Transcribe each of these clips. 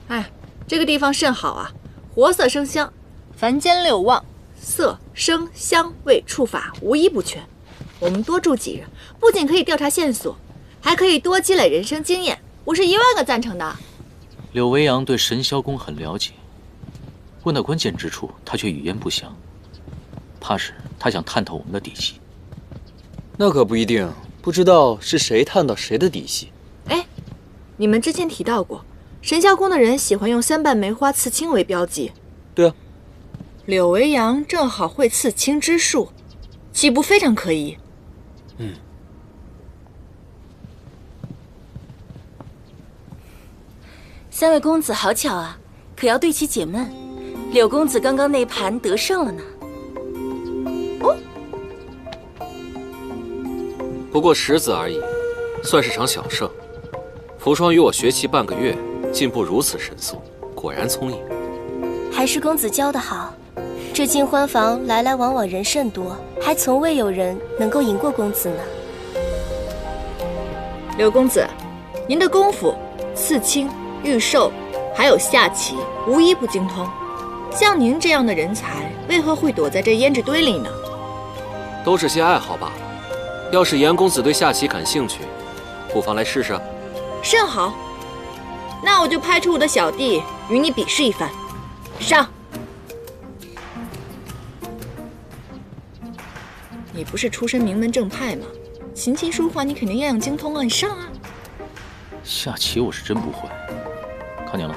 哎，这个地方甚好啊，活色生香，凡间六旺，色声香味触法无一不全。我们多住几日，不仅可以调查线索，还可以多积累人生经验。我是10000个赞成的。柳维阳对神霄宫很了解，问到关键之处，他却语焉不详，怕是他想探透我们的底细。那可不一定，不知道是谁探到谁的底细。哎，你们之前提到过，神霄宫的人喜欢用3瓣梅花刺青为标记。对啊，柳维阳正好会刺青之术，岂不非常可疑？3位公子好巧啊，可要对其解闷。柳公子刚刚那盘得胜了呢。哦，不过10子而已，算是场小胜。福双与我学棋半个月，进步如此神速，果然聪颖。还是公子教得好。这尽欢房来来往往人甚多，还从未有人能够赢过公子呢。柳公子，您的功夫、刺青、御兽，还有下棋，无一不精通。像您这样的人才，为何会躲在这胭脂堆里呢？都是些爱好罢了。要是严公子对下棋感兴趣，不妨来试试。甚好，那我就派出我的小弟与你比试一番。上！你不是出身名门正派吗？琴棋书画你肯定样样精通啊，你上啊！下棋我是真不会，靠您了。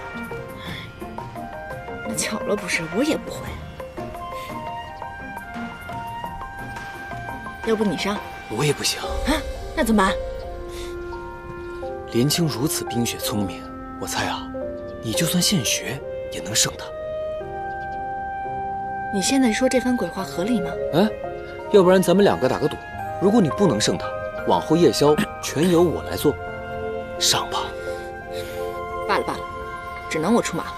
那巧了不是，我也不会。要不你上？我也不行啊，那怎么办？林青如此冰雪聪明，我猜啊，你就算现学也能胜他。你现在说这番鬼话合理吗？哎，要不然咱们2个打个赌，如果你不能胜他，往后夜宵全由我来做。上吧。罢了罢了，只能我出马了。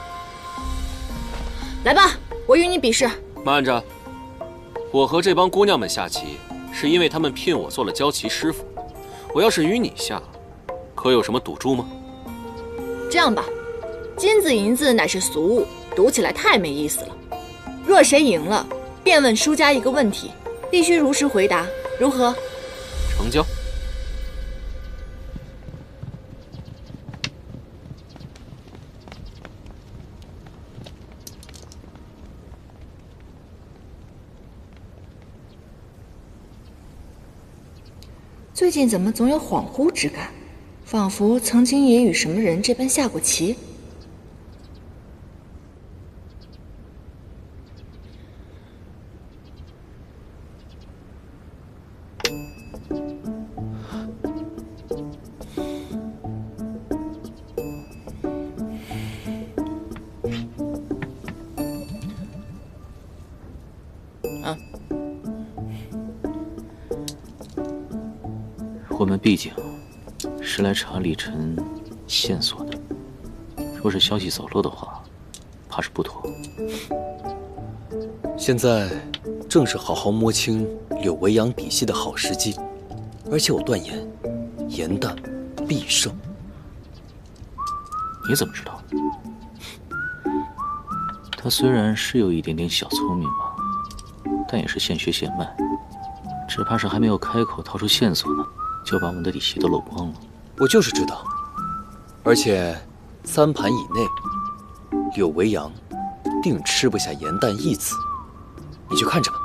来吧，我与你比试。慢着，我和这帮姑娘们下棋，是因为她们聘我做了教棋师傅。我要是与你下，可有什么赌注吗？这样吧，金子银子乃是俗物，赌起来太没意思了。若谁赢了，便问输家一个问题，必须如实回答，如何？成交。最近怎么总有恍惚之感，仿佛曾经也与什么人这般下过棋。我们毕竟是来查李晨线索的，若是消息走漏的话，怕是不妥。现在正是好好摸清柳维阳底细的好时机，而且我断言，严旦必胜。你怎么知道？他虽然是有一点点小聪明吧，但也是现学现卖，只怕是还没有开口掏出线索呢，就把我们的底细都漏光了。我就是知道，而且3盘以内，柳维阳定吃不下严旦一子，你就看着吧。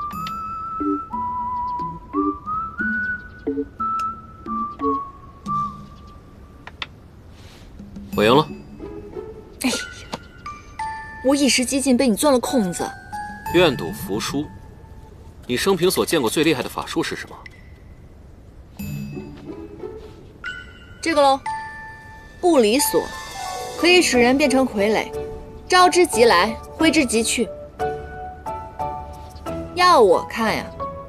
我赢了。哎呀，我一时激进被你钻了空子。愿赌服输。你生平所见过最厉害的法术是什么？这个喽，不离锁，可以使人变成傀儡，招之即来，挥之即去。要我看呀，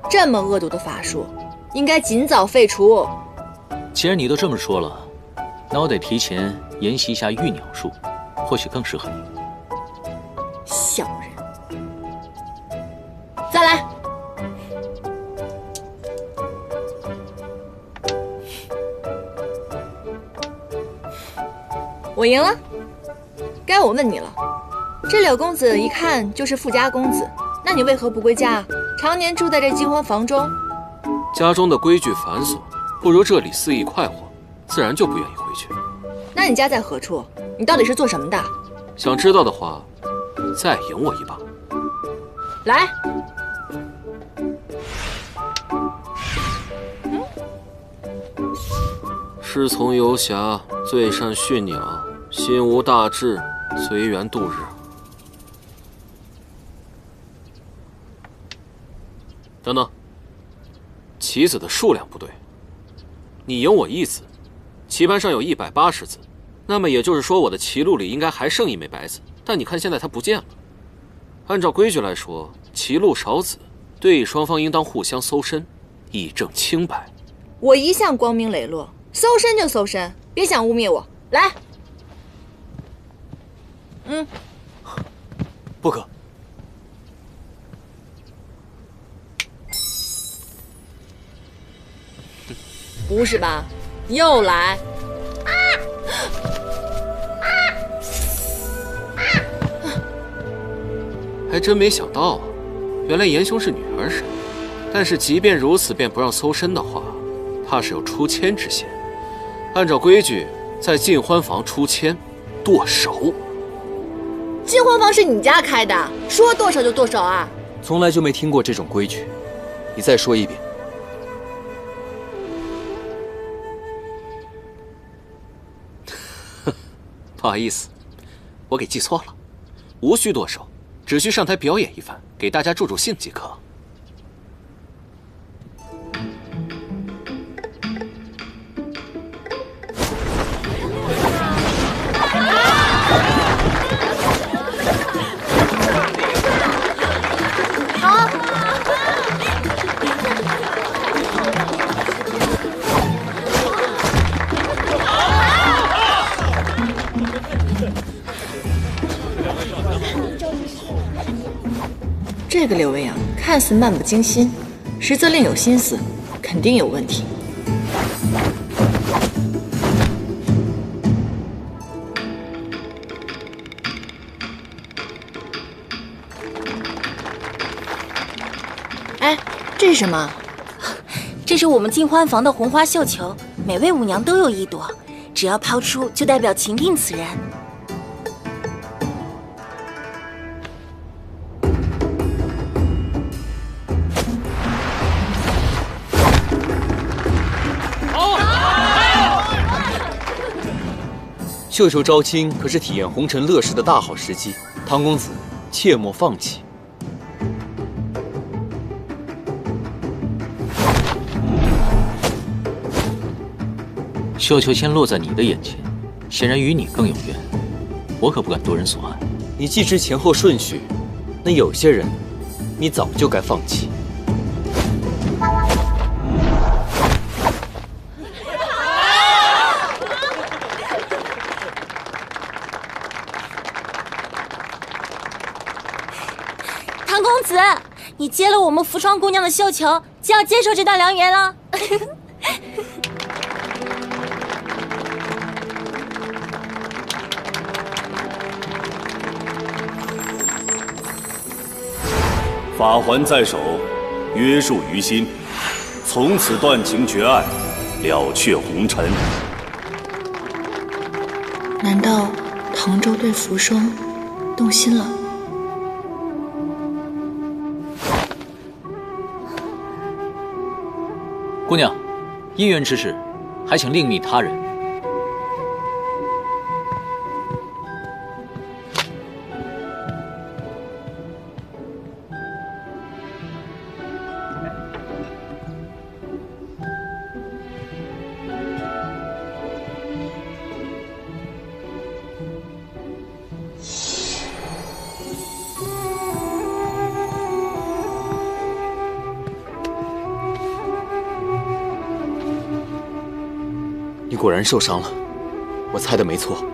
这么恶毒的法术，应该尽早废除。既然你都这么说了，那我得提前研习一下御鸟术，或许更适合你。小人，再来。我赢了。该我问你了，这柳公子一看就是富家公子，那你为何不归家，常年住在这金婚房中？家中的规矩繁琐，不如这里肆意快活，自然就不愿意回去。那你家在何处？你到底是做什么的？想知道的话，再赢我一把。来。师从游侠，最善驯鸟，心无大志，随缘度日。等等，棋子的数量不对，你赢我1子，棋盘上有180子，那么也就是说我的棋路里应该还剩1枚白子，但你看现在它不见了。按照规矩来说，棋路少子，对弈双方应当互相搜身，以证清白。我一向光明磊落，搜身就搜身，别想污蔑我。来，不可。不是吧？又来？还真没想到啊，原来严兄是女儿身。但是即便如此，便不让搜身的话，怕是有出千之嫌。按照规矩，在禁欢房出千，剁手。禁婚房是你家开的，说剁手就剁手啊？从来就没听过这种规矩，你再说一遍。不好意思，我给记错了，无需剁手，只需上台表演一番，给大家助助兴即可。这个柳未央看似漫不经心，实则另有心思，肯定有问题。哎，这是什么？这是我们禁欢房的红花绣球，每位舞娘都有1朵，只要抛出就代表情定此人。绣球招亲可是体验红尘乐事的大好时机，唐公子切莫放弃。绣球先落在你的眼前，显然与你更有缘，我可不敢夺人所爱。你既知前后顺序，那有些人，你早就该放弃。唐公子，你接了我们扶窗姑娘的绣球，就要接受这段良缘了。法环在手，约束于心，从此断情绝爱，了却红尘。难道唐州对扶霜动心了？姑娘，姻缘之事，还请另觅他人。你果然受伤了，我猜的没错，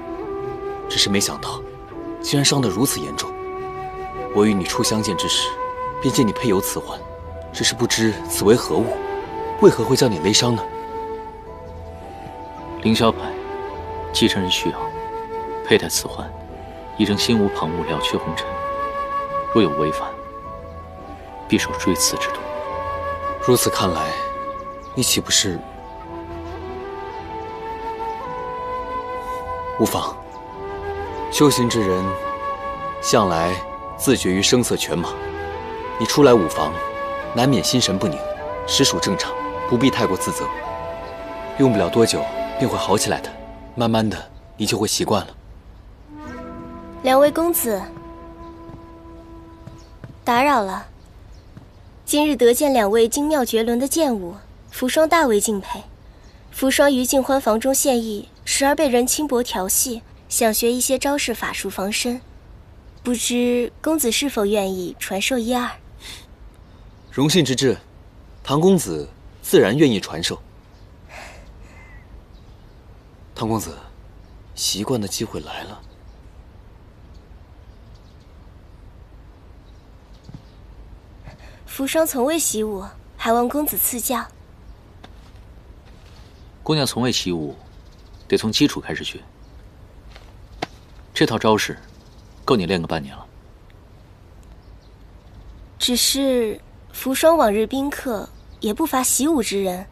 只是没想到，竟然伤得如此严重。我与你初相见之时，便见你配有此环，只是不知此为何物，为何会将你勒伤呢？凌霄牌，继承人需要，佩戴此环，已征心无旁骛，了却红尘。若有违反，必受追刺之痛。如此看来，你岂不是……无妨。修行之人，向来自绝于声色犬马。你初来五房，难免心神不宁，实属正常，不必太过自责。用不了多久便会好起来的，慢慢的你就会习惯了。两位公子，打扰了。今日得见两位精妙绝伦的剑舞，扶霜大为敬佩。扶霜于尽欢房中现役，时而被人轻薄调戏，想学一些招式法术防身，不知公子是否愿意传授一二？荣幸之至，唐公子自然愿意传授。唐公子，习惯的机会来了。扶霜从未习武，还望公子赐教。姑娘从未习武，得从基础开始学。这套招式，够你练个半年了。只是扶霜往日宾客也不乏习武之人，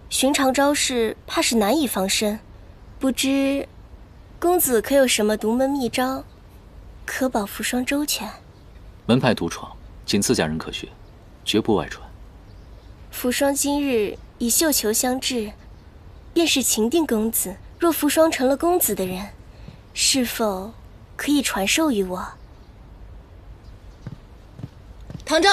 寻常招式怕是难以防身。不知公子可有什么独门秘招，可保扶霜周全？门派独闯，仅自家人可学，绝不外传。扶霜今日以绣球相致，便是情定公子。若扶霜成了公子的人，是否可以传授于我？唐征，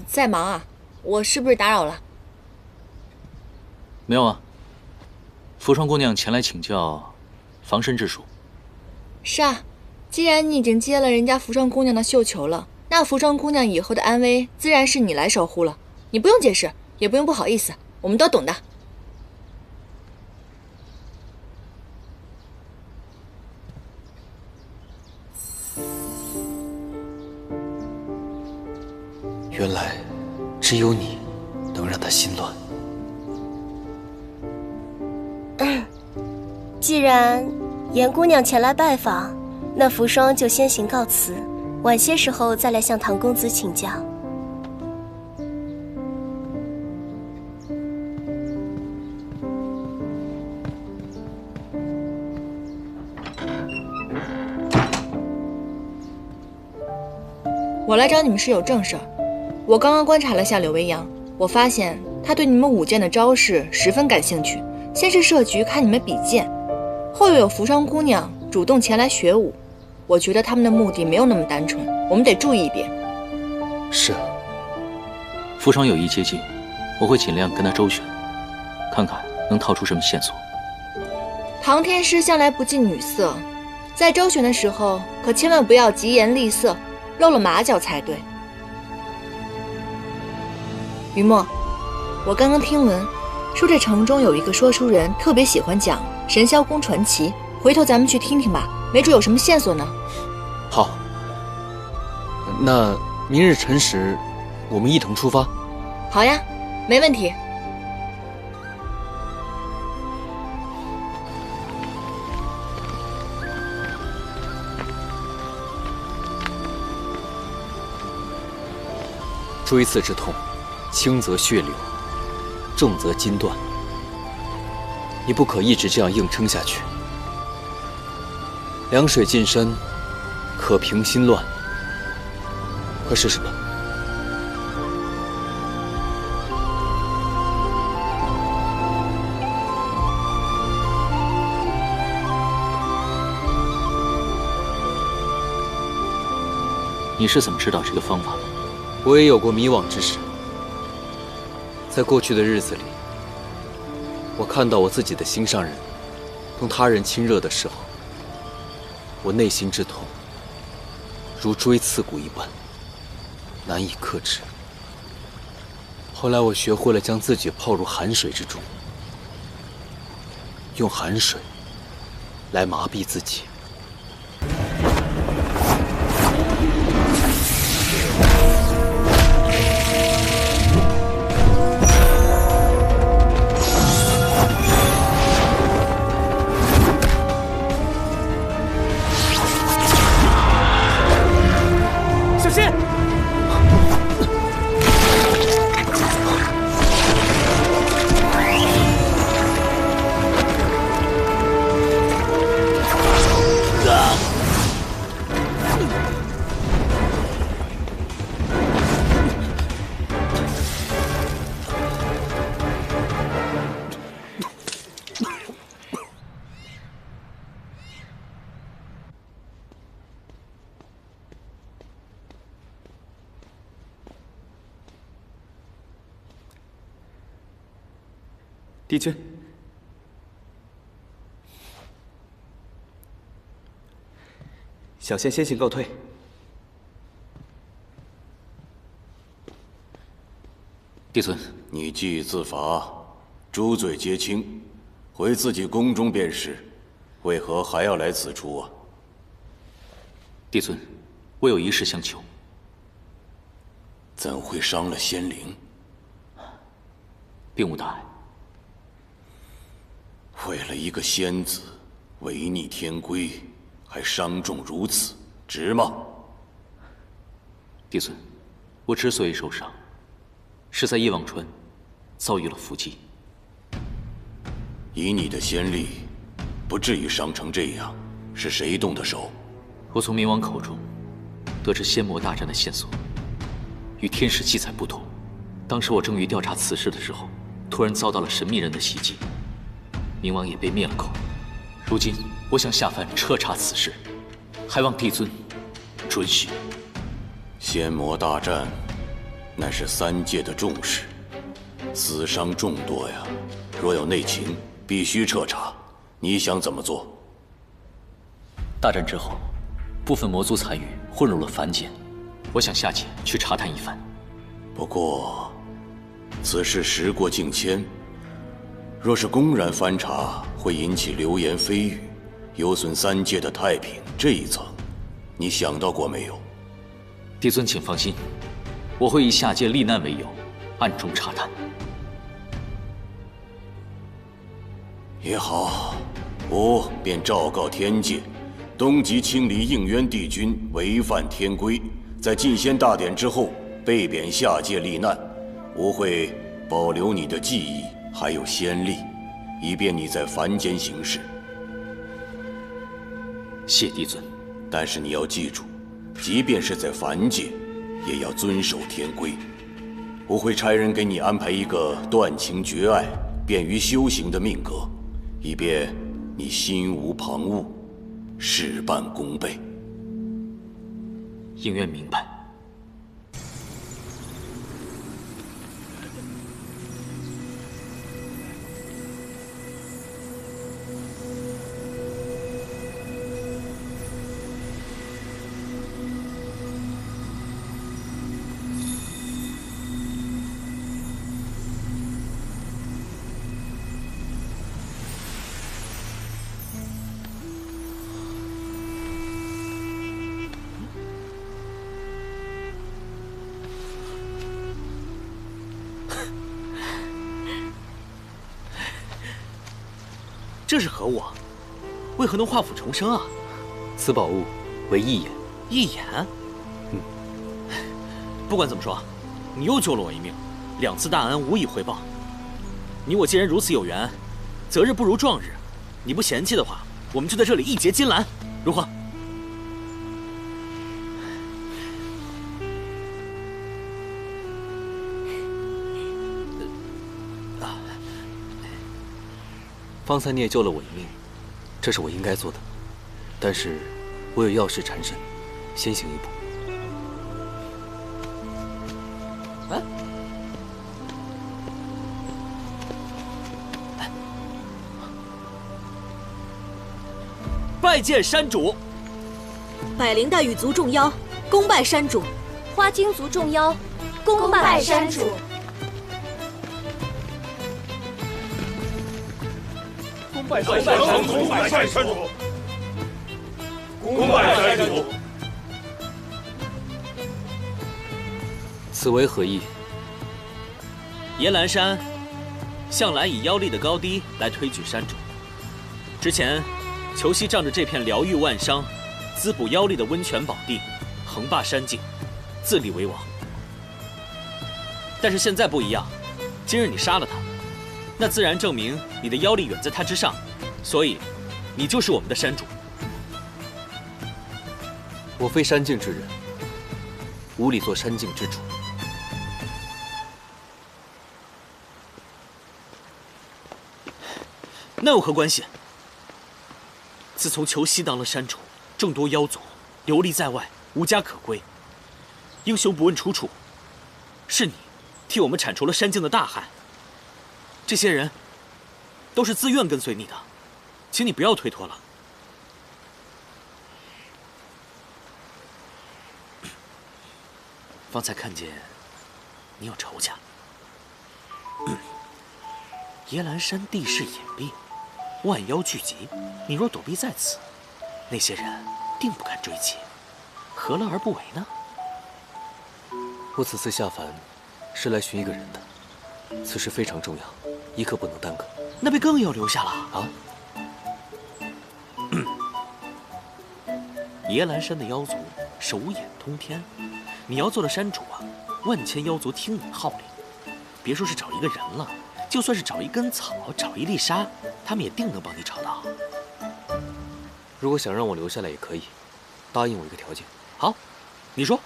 在忙啊？我是不是打扰了？没有啊。扶霜姑娘前来请教防身之术。是啊，既然你已经接了人家扶霜姑娘的绣球了，那扶霜姑娘以后的安危自然是你来守护了。你不用解释，也不用不好意思，我们都懂的。原来只有你能让他心乱。既然严姑娘前来拜访，那扶霜就先行告辞，晚些时候再来向唐公子请教。我来找你们是有正事儿。我刚刚观察了下柳微阳，我发现他对你们舞剑的招式十分感兴趣。先是设局看你们比剑，后又有扶霜姑娘主动前来学舞。我觉得他们的目的没有那么单纯，我们得注意一点。是。扶霜有意接近，我会尽量跟他周旋，看看能套出什么线索。唐天师向来不近女色，在周旋的时候可千万不要疾言厉色，露了马脚才对。于墨，我刚刚听闻说这城中有一个说书人特别喜欢讲神霄宫传奇，回头咱们去听听吧，没准有什么线索呢。好，那明日辰时我们一同出发。好呀，没问题。锥刺之痛，轻则血流，重则筋断。你不可一直这样硬撑下去。凉水浸身，可平心乱。快试试吧。你是怎么知道这个方法的？我也有过迷惘之时。在过去的日子里，我看到我自己的心上人同他人亲热的时候，我内心之痛如锥刺骨一般，难以克制。后来我学会了将自己泡入寒水之中，用寒水来麻痹自己。帝君，小仙先行告退。帝尊，你既已自罚，诸罪皆轻，回自己宫中便是，为何还要来此处啊？帝尊，我有一事相求。怎会伤了仙灵？并无大碍。为了一个仙子，违逆天规，还伤重如此，值吗？帝尊，我之所以受伤，是在叶忘川遭遇了伏击。以你的仙力，不至于伤成这样。是谁动的手？我从冥王口中得知仙魔大战的线索，与天史记载不同。当时我正欲调查此事的时候，突然遭到了神秘人的袭击，冥王也被灭了口。如今我想下凡彻查此事，还望帝尊准许。仙魔大战，乃是3界的重事，死伤众多呀。若有内情，必须彻查。你想怎么做？大战之后，部分魔族残余混入了凡间，我想下界去查探一番。不过，此事时过境迁，若是公然翻查，会引起流言蜚语，有损3界的太平。这一层，你想到过没有？帝尊，请放心，我会以下界罹难为由，暗中查探。也好，我便昭告天界，东极清离应渊帝君违反天规，在进仙大典之后被贬下界罹难。我会保留你的记忆，还有仙力，以便你在凡间行事。谢帝尊。但是你要记住，即便是在凡界，也要遵守天规。我会差人给你安排一个断情绝爱、便于修行的命格，以便你心无旁骛，事半功倍。应渊明白。这是何物？为何能化腐重生啊？此宝物为一眼。一眼？不管怎么说，你又救了我一命，2次大恩无以回报。你我既然如此有缘，择日不如撞日。你不嫌弃的话，我们就在这里一结金兰，如何？方才你也救了我一命，这是我应该做的。但是，我有要事缠身，先行一步。拜见山主。百灵带羽族众妖恭拜山主，花精族众妖恭拜山主。恭拜山主，恭拜山主，恭拜山主。此为何意？岩兰山向来以妖力的高低来推举山主。之前，裘西仗着这片疗愈万伤、滋补妖力的温泉宝地，横霸山境，自立为王。但是现在不一样，今日你杀了他，那自然证明你的妖力远在他之上，所以你就是我们的山主。我非山境之人，无力做山境之主。那有何关系？自从裘西当了山主，众多妖族流离在外，无家可归，英雄不问出处。是你替我们铲除了山境的大害。这些人都是自愿跟随你的，请你不要推脱了。方才看见你有仇家，耶兰山地势隐蔽，万妖聚集，你若躲避在此，那些人定不敢追击，何乐而不为呢？我此次下凡，是来寻一个人的，此事非常重要，一刻不能耽搁。那便更要留下了啊！耶兰山的妖族手眼通天，你要做了山主啊，万千妖族听你号令，别说是找一个人了，就算是找一根草，找一粒沙，他们也定能帮你找到。如果想让我留下来也可以，答应我一个条件。好，你说，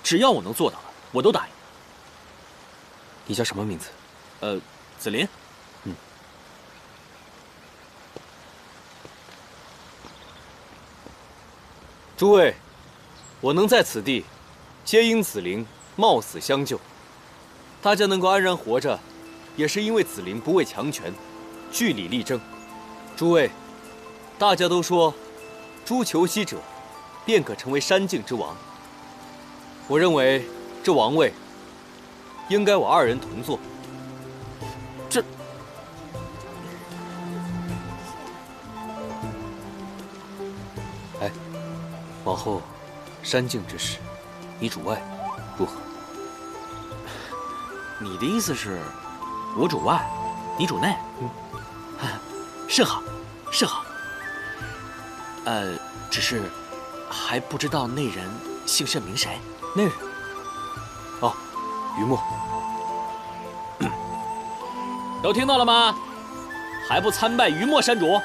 只要我能做到的，我都答应。你叫什么名字？子林。诸位，我能在此地，皆因子林冒死相救。大家能够安然活着，也是因为子林不畏强权，据理力争。诸位，大家都说，诛求西者，便可成为山境之王。我认为这王位，应该我二人同坐。这。哎。往后，山境之事，你主外，如何？你的意思是，我主外，你主内？甚好，甚好。只是还不知道那人姓甚名谁。那人？哦，于墨。都听到了吗？还不参拜于墨山主？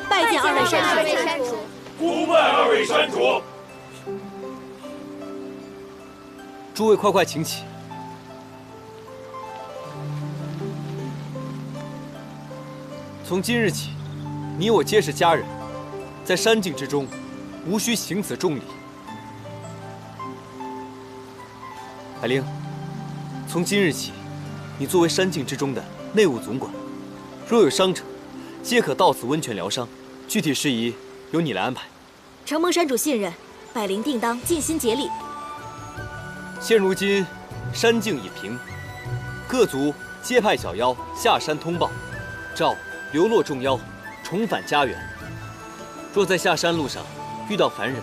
拜见二位山主。恭拜二位山主。诸位快快请起。从今日起，你我皆是家人，在山境之中，无需行此重礼。海灵，从今日起，你作为山境之中的内务总管，若有伤者，皆可到此温泉疗伤。具体事宜由你来安排。承蒙山主信任，百灵定当尽心竭力。现如今，山境已平，各族皆派小妖下山通报，召流落众妖重返家园。若在下山路上遇到凡人，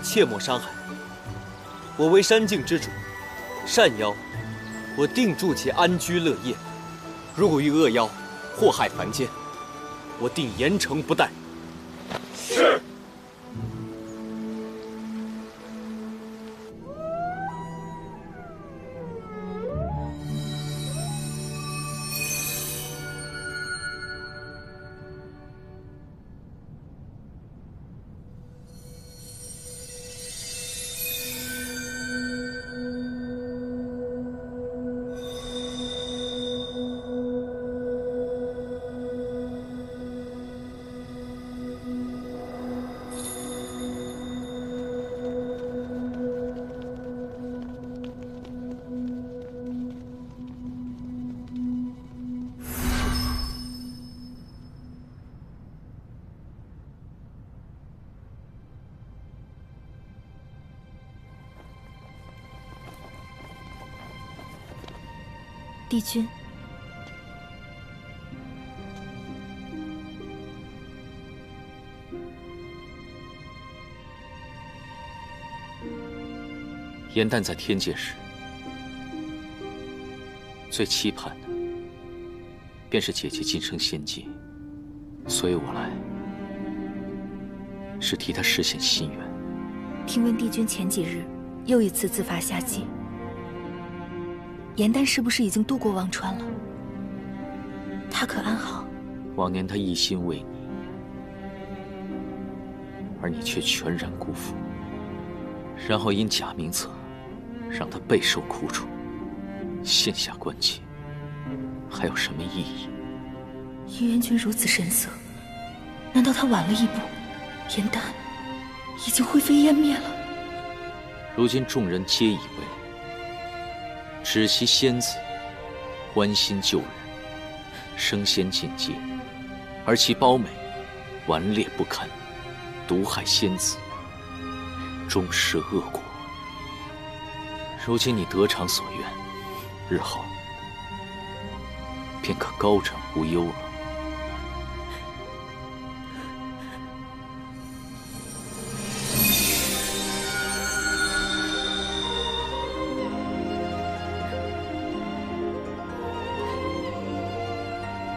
切莫伤害。我为山境之主，善妖，我定助其安居乐业；如果遇恶妖祸害凡间，我定严惩不贷。是。帝君，颜淡在天界时，最期盼的便是姐姐晋升仙界，所以我来是替她实现心愿。听闻帝君前几日又一次自发下界，颜淡是不是已经渡过忘川了？他可安好？往年他一心为你，而你却全然辜负，然后因假名册让他备受苦楚，现下关切，还有什么意义？殷元君如此神色，难道他晚了一步，颜淡已经灰飞烟灭了？如今众人皆以为只惜仙子关心救人，升仙境界，而其胞美，顽劣不堪，毒害仙子，终是恶果。如今你得偿所愿，日后便可高枕无忧了。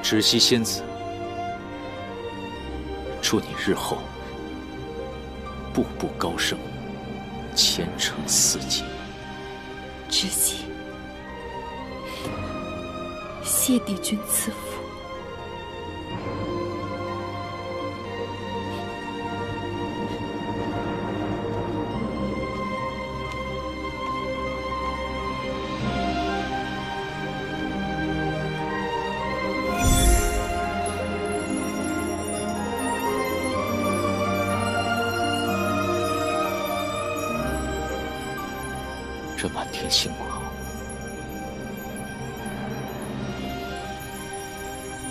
只惜仙子，祝你日后步步高升，前程似锦。知悉，谢帝君赐福。这满天星光，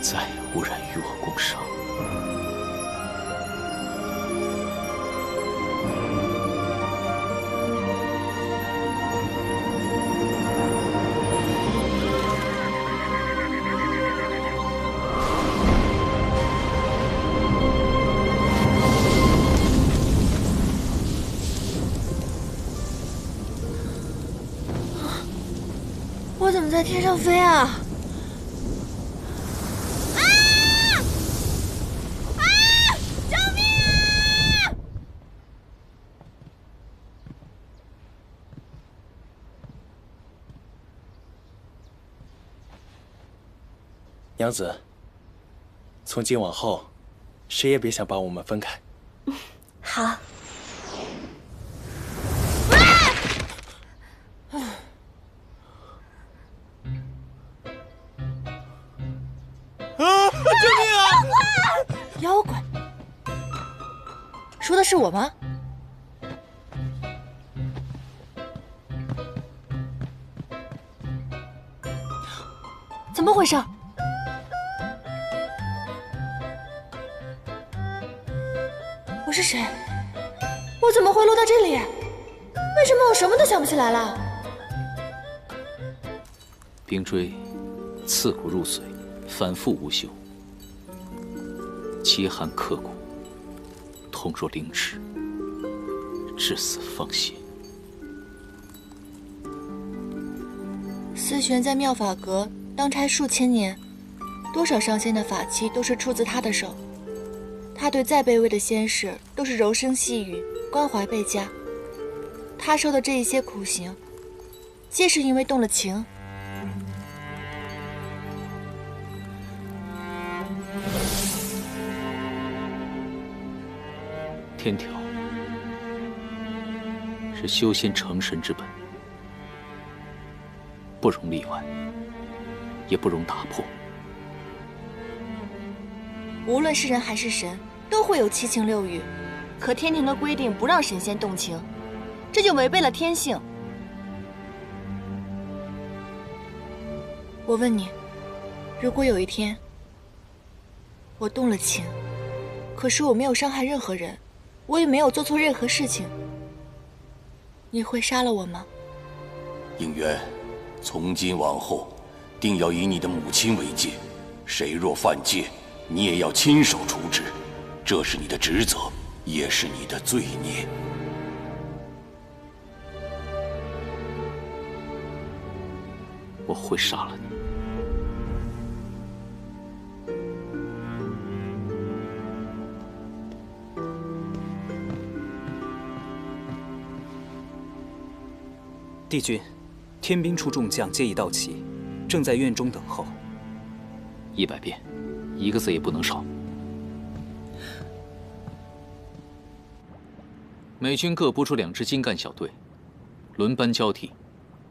再也无人与我共赏。我怎么在天上飞啊？救命啊！娘子，从今往后，谁也别想把我们分开。好。救命啊！妖怪，说的是我吗？怎么回事？我是谁？我怎么会落到这里？为什么我什么都想不起来了？冰锥刺骨入髓，反复无休，凄寒刻骨，痛若凌迟，至死方歇。思玄在妙法阁当差数千年，多少上仙的法器都是出自他的手。他对再卑微的仙士都是柔声细语，关怀倍加。他受的这一些苦刑，皆是因为动了情。天条是修仙成神之本，不容例外，也不容打破。无论是人还是神，都会有七情六欲，可天庭的规定不让神仙动情，这就违背了天性。我问你，如果有一天我动了情，可是我没有伤害任何人，我也没有做错任何事情，你会杀了我吗？应渊，从今往后，定要以你的母亲为戒，谁若犯戒，你也要亲手处置，这是你的职责，也是你的罪孽。我会杀了你。帝君，天兵处众将皆已到齐，正在院中等候。100遍，一个字也不能少。美军各拨出2支精干小队，轮班交替，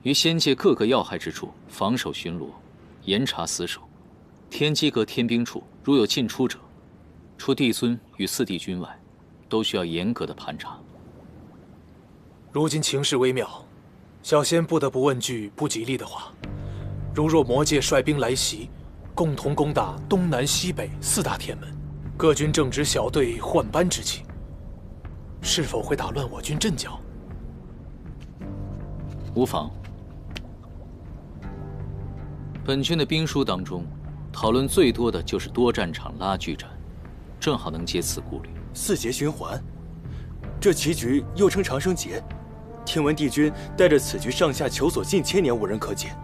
于仙界各个要害之处防守巡逻，严查死守。天机阁天兵处如有进出者，除帝尊与4帝君外，都需要严格的盘查。如今情势微妙，小仙不得不问句不吉利的话：如若魔界率兵来袭，共同攻打东南西北4大天门，各军正值小队换班之期，是否会打乱我军阵脚？无妨。本军的兵书当中，讨论最多的就是多战场拉锯战，正好能解此顾虑。4节循环，这棋局又称长生劫。听闻帝君带着此局上下求索近千年无人可解，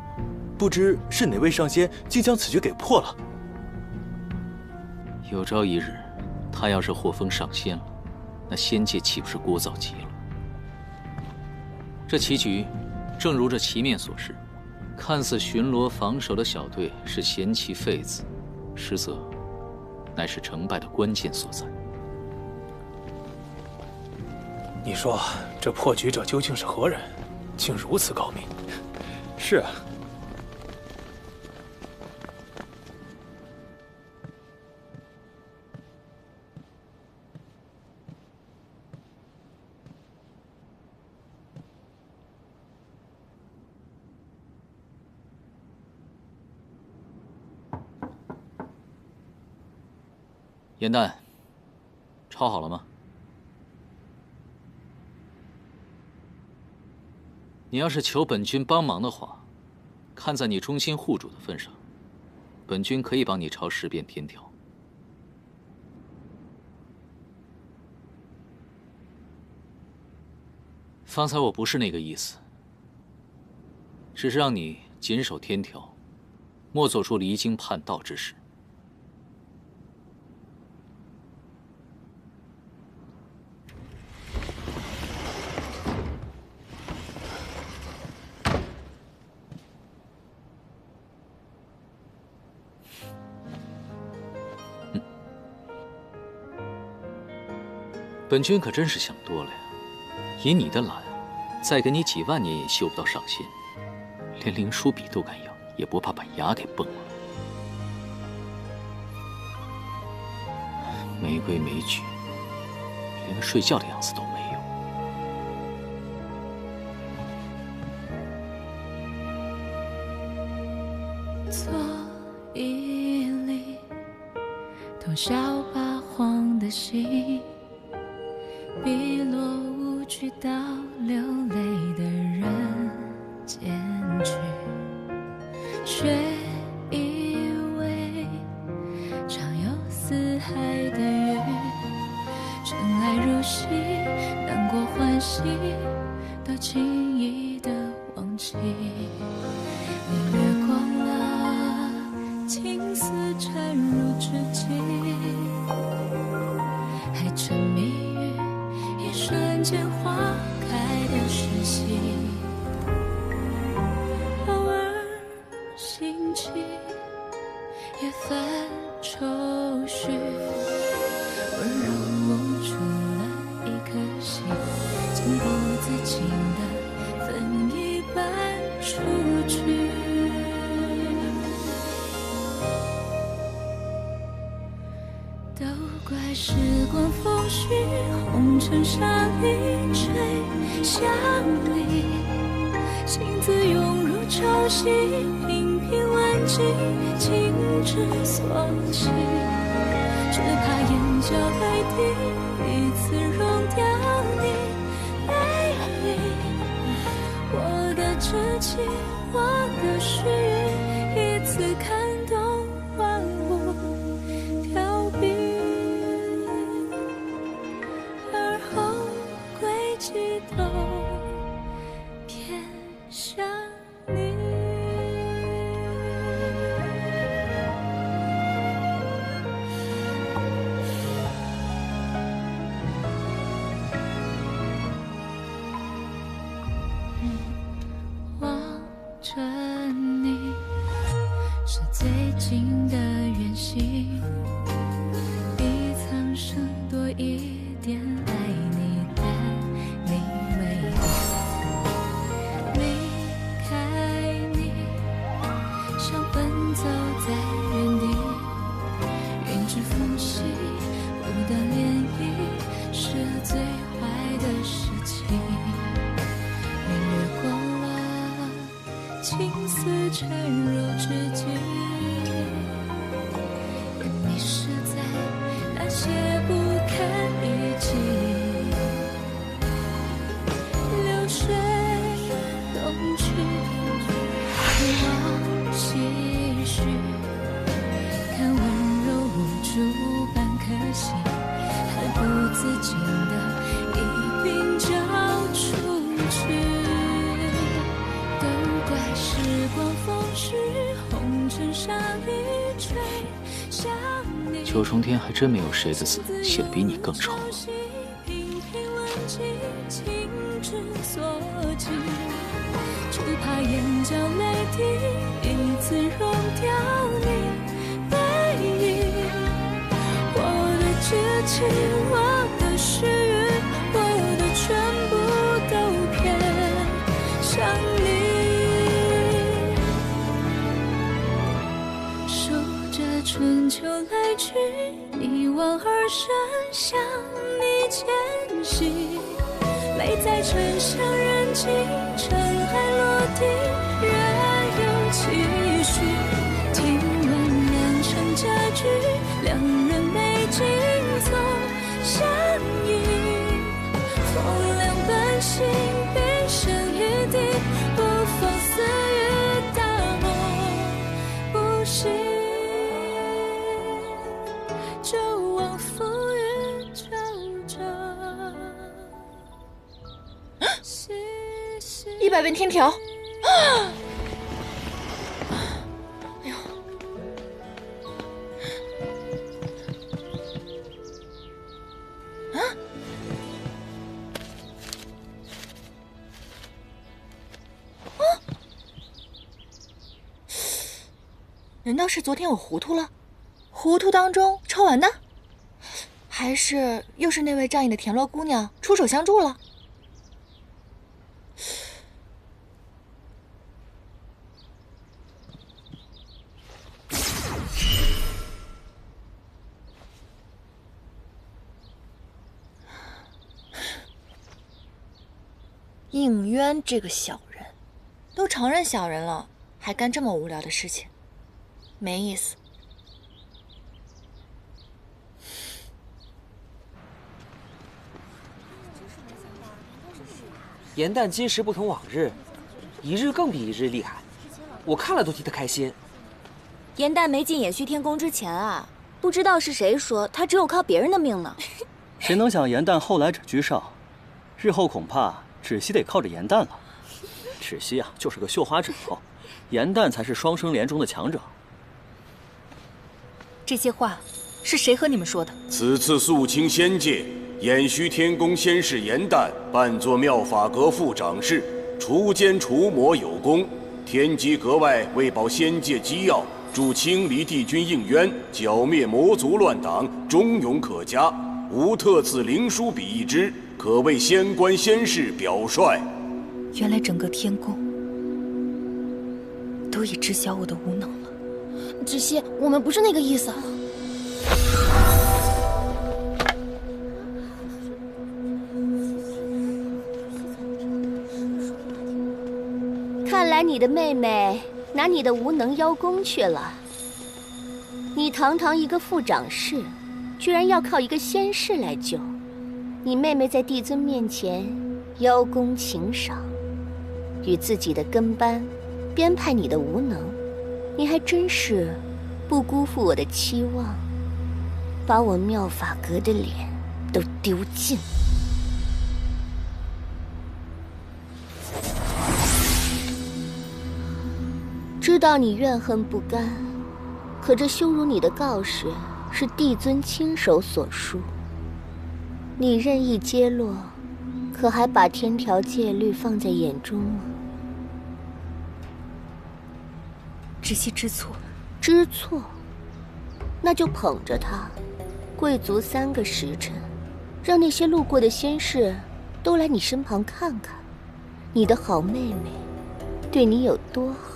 不知是哪位上仙竟将此局给破了。有朝一日，他要是获封上仙了，那仙界岂不是聒噪极了？这棋局，正如这棋面所示，看似巡逻防守的小队是闲棋废子，实则乃是成败的关键所在。你说这破局者究竟是何人，竟如此高明？是啊。严旦，抄好了吗？你要是求本军帮忙的话，看在你忠心护主的份上，本军可以帮你抄10遍天条。方才我不是那个意思，只是让你谨守天条，莫做出离经叛道之事。本军可真是想多了呀！以你的懒，再给你几万年也修不到上仙，连灵书笔都敢要，也不怕把牙给崩了。没规没矩，连个睡觉的样子都没有。做一粒偷笑八荒的心，碧落无趣到流泪的人间去，却以为常有四海的雨，尘埃如洗，难过欢喜都轻易的忘记。你掠过了青丝缠入指尖，还沉迷于一瞬间花开的时息，偶尔兴起也泛愁绪，温柔捂住了一颗心，情不自禁的分一半出去。都怪时光风絮，红尘沙一吹向你，心字涌入潮汐，平平万计，情之所起，只怕眼角泪滴，一次融掉你美丽。我的痴情，我的须臾，一次看懂万物凋敝。都偏向你。望着你，是最近的远行，比苍生多一点爱你。走在原地，云之缝隙，不得涟漪，是最坏的事情。你掠过了青丝缠入指尖。自尽的一并交出去。都怪时光风逝，红尘沙一吹，想你。九重天还真没有谁的字写得比你更丑。情之所寄，只怕眼角泪滴一次溶掉你背影。我的至情，我的誓语，我的全部都偏向你。守着春秋来去，一往而深，向你前行。美在沉香人静，尘埃落定，仍有期许。听闻良辰佳句，两人美景总相映。风凉半醒，冰声一地，不妨似雨大梦不醒，就往浮云皱皱。100遍天条。哎呦！啊！难道是昨天我糊涂了？糊涂当中抄完的？还是又是那位仗义的田螺姑娘出手相助了？应渊这个小人，都承认小人了，还干这么无聊的事情，没意思。颜淡今时不同往日，一日更比一日厉害，我看了都替他开心。颜淡没进衍虚天宫之前啊，不知道是谁说他只有靠别人的命呢。谁能想颜淡后来者居上，日后恐怕芷溪得靠着颜淡了。芷溪啊，就是个绣花指头，颜淡才是双生莲中的强者。这些话是谁和你们说的？此次肃清仙界，衍虚天宫仙士颜淡扮作妙法阁副掌事，除奸除魔有功。天机阁外为保仙界机要，助清离帝君应渊，剿灭魔族乱党，忠勇可嘉。吾特赐灵书笔一支，可为仙官仙士表率。原来整个天宫都已知晓我的无能了。芷溪，我们不是那个意思。看来你的妹妹拿你的无能邀功去了。你堂堂一个副掌事，居然要靠一个仙士来救。你妹妹在帝尊面前邀功请赏，与自己的跟班编排你的无能，你还真是不辜负我的期望，把我妙法阁的脸都丢尽。知道你怨恨不甘，可这羞辱你的告示是帝尊亲手所书，你任意揭落，可还把天条戒律放在眼中吗？芷溪知错，知错，那就捧着它，跪足3个时辰，让那些路过的仙士都来你身旁看看，你的好妹妹对你有多好。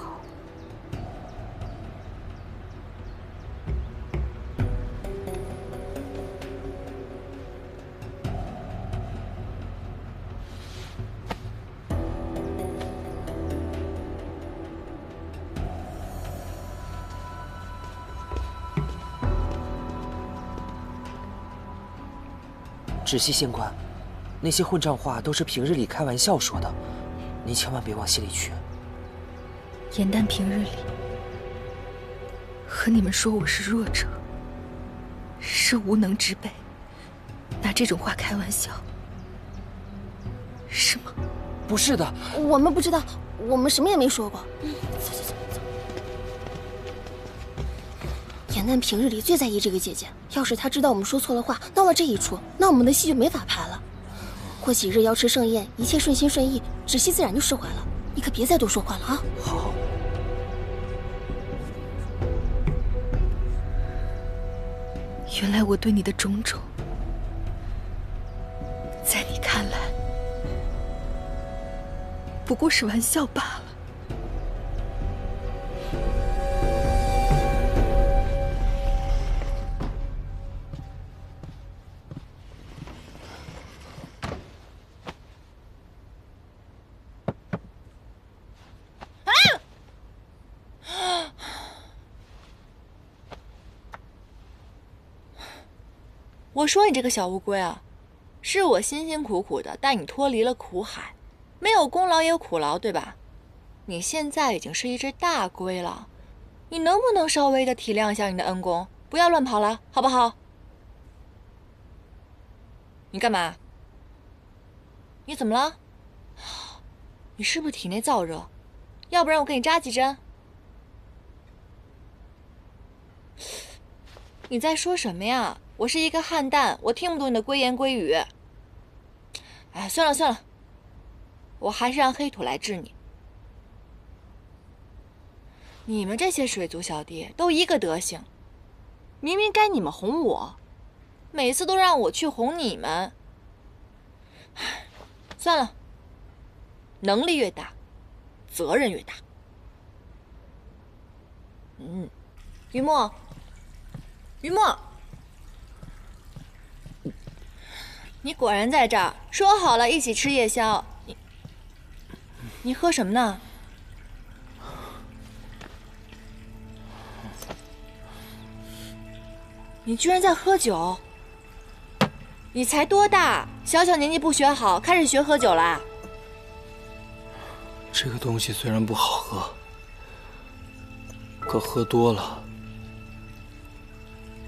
芷溪仙官，那些混账话都是平日里开玩笑说的，您千万别往心里去。颜淡平日里和你们说我是弱者，是无能之辈，哪拿这种话开玩笑，是吗？不是的，我们不知道，我们什么也没说过。走。严旦平日里最在意这个姐姐，要是她知道我们说错了话，闹了这一出，那我们的戏就没法拍了。过几日瑶池盛宴，一切顺心顺意，芷溪自然就释怀了。你可别再多说话了啊！好。原来我对你的种种，在你看来不过是玩笑罢了。我说你这个小乌龟啊，是我辛辛苦苦的带你脱离了苦海，没有功劳也有苦劳，对吧？你现在已经是一只大龟了，你能不能稍微的体谅一下你的恩公，不要乱跑了，好不好？你干嘛？你怎么了？你是不是体内燥热？要不然我给你扎几针。你在说什么呀？我是一个汉旦，我听不懂你的龟言龟语。哎，算了，我还是让黑土来治你。你们这些水族小弟都一个德行，明明该你们哄我，每次都让我去哄你们。算了，能力越大，责任越大。于墨，你果然在这儿。说好了一起吃夜宵，你喝什么呢？你居然在喝酒！你才多大，小小年纪不学好，开始学喝酒啦？这个东西虽然不好喝，可喝多了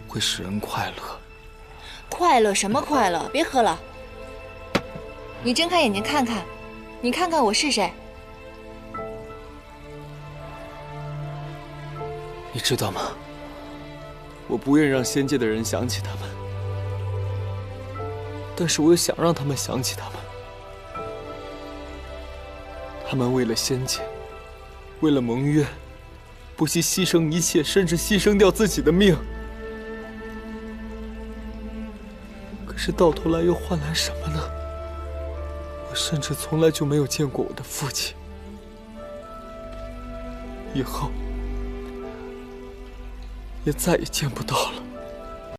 会使人快乐。快乐什么快乐？别喝了！你睁开眼睛看看，你看看我是谁？你知道吗？我不愿让仙界的人想起他们，但是我又想让他们想起他们。他们为了仙界，为了盟约，不惜牺牲一切，甚至牺牲掉自己的命。可是到头来又换来什么呢？我甚至从来就没有见过我的父亲，以后也再也见不到了。